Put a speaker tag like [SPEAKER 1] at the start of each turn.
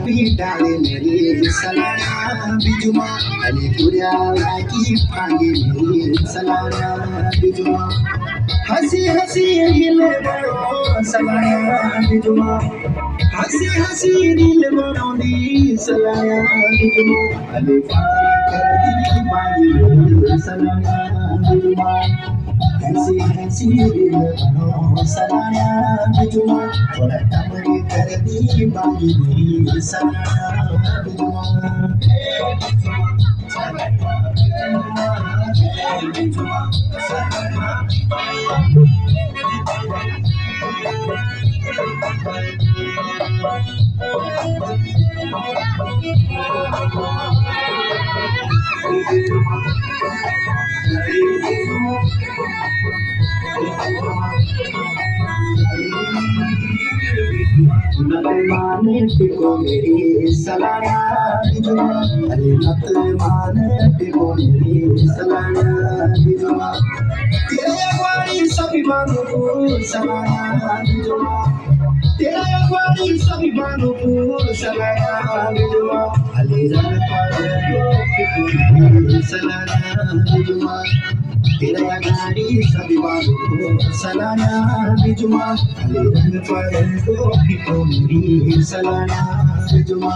[SPEAKER 1] डाले मेरे सलाना बिजुमा अली पूरा की भागे मेरे सलाना बिजुमा हंसी हंसी हिले बड़ो सलाना बिजुमा हंसी हंसी दिल बनानी सलाना बिजुमा अली कर दी मांगी सलाना बिजुमा हंसी हंसी दिल बनो सलाना बिजुमा थोड़ा कमरे कर दी बागी सलाना बिजुमा माने टिको मेरी सलाना बिजुमा अली मत माने टिको मेरी सलाना बिजुमा तेरे अगवानी सभी मानो को सलाना बिजुमा तेरे अगवानी सभी मानो को सलाना बिजुमा अली रन पर टिको मेरी सलाना बिजुमा तेरे अगवानी सभी मानो को सलाना बिजुमा अली रन पर टिको मेरी सलाना बिजुमा